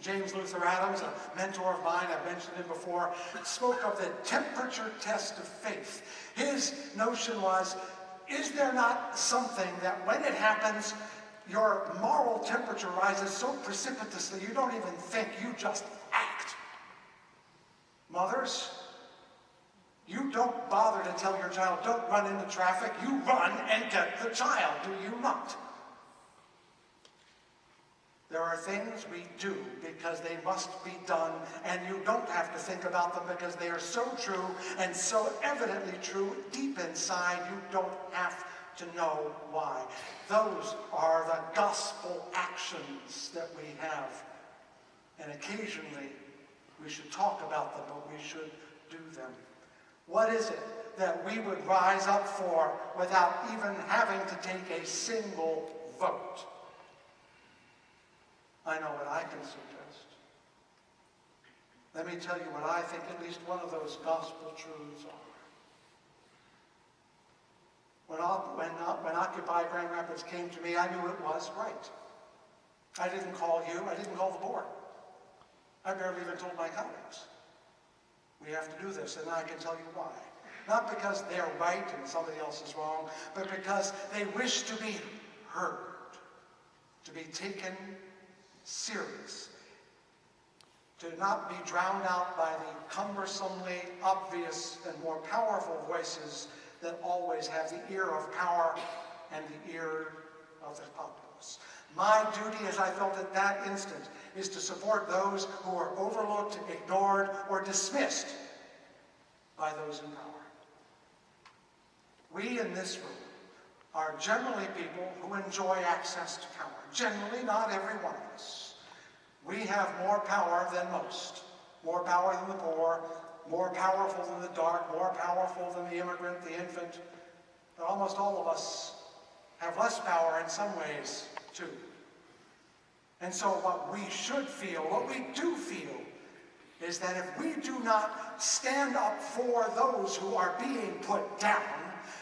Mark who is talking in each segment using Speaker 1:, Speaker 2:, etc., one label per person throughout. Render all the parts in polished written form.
Speaker 1: James Luther Adams, a mentor of mine, I've mentioned him before, spoke of the temperature test of faith. His notion was, is there not something that when it happens, your moral temperature rises so precipitously you don't even think, you just act? Mothers, you don't bother to tell your child, don't run into traffic. You run and get the child, do you not? There are things we do because they must be done, and you don't have to think about them because they are so true and so evidently true deep inside, you don't have to know why. Those are the gospel actions that we have. And occasionally, we should talk about them, but we should do them. What is it that we would rise up for without even having to take a single vote? I know what I can suggest. Let me tell you what I think at least one of those gospel truths are. When Occupy Grand Rapids came to me, I knew it was right. I didn't call you, I didn't call the board. I barely even told my colleagues. We have to do this, and I can tell you why. Not because they're right and somebody else is wrong, but because they wish to be heard, to be taken serious, to not be drowned out by the cumbersomely obvious and more powerful voices that always have the ear of power and the ear of the populace. My duty, as I felt at that instant, is to support those who are overlooked, ignored, or dismissed by those in power. We in this room are generally people who enjoy access to power. Generally, not every one of us. We have more power than most. More power than the poor, more powerful than the dark, more powerful than the immigrant, the infant. But almost all of us have less power in some ways, too. And so what we should feel, what we do feel, is that if we do not stand up for those who are being put down,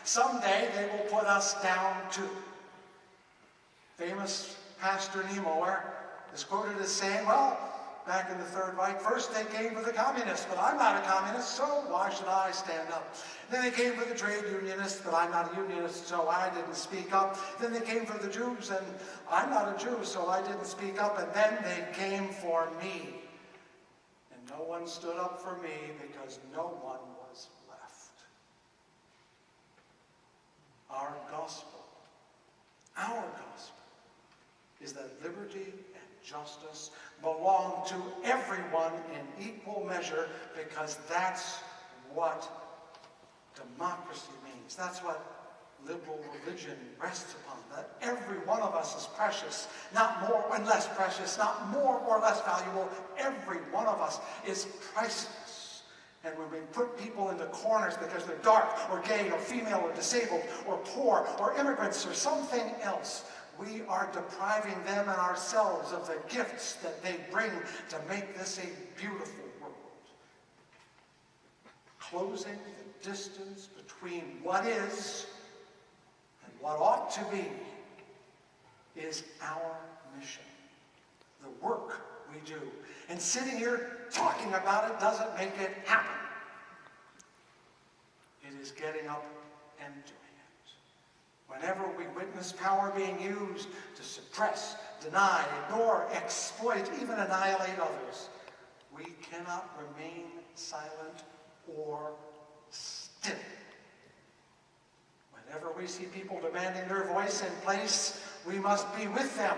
Speaker 1: someday they will put us down too. Famous Pastor Niemöller is quoted as saying, well, back in the Third Reich, first they came for the communists, but I'm not a communist, so why should I stand up? Then they came for the trade unionists, but I'm not a unionist, so I didn't speak up. Then they came for the Jews, and I'm not a Jew, so I didn't speak up. And then they came for me. And no one stood up for me because no one was left. Our gospel is that liberty and justice belong to everyone in equal measure, because that's what democracy means. That's what liberal religion rests upon, that every one of us is precious, not more and less precious, not more or less valuable. Every one of us is priceless. And when we put people into corners because they're dark or gay or female or disabled or poor or immigrants or something else, we are depriving them and ourselves of the gifts that they bring to make this a beautiful world. Closing the distance between what is and what ought to be is our mission, the work we do. And sitting here talking about it doesn't make it happen. It is getting up and doing it. Whenever we witness power being used to suppress, deny, ignore, exploit, even annihilate others, we cannot remain silent or still. Whenever we see people demanding their voice and place, we must be with them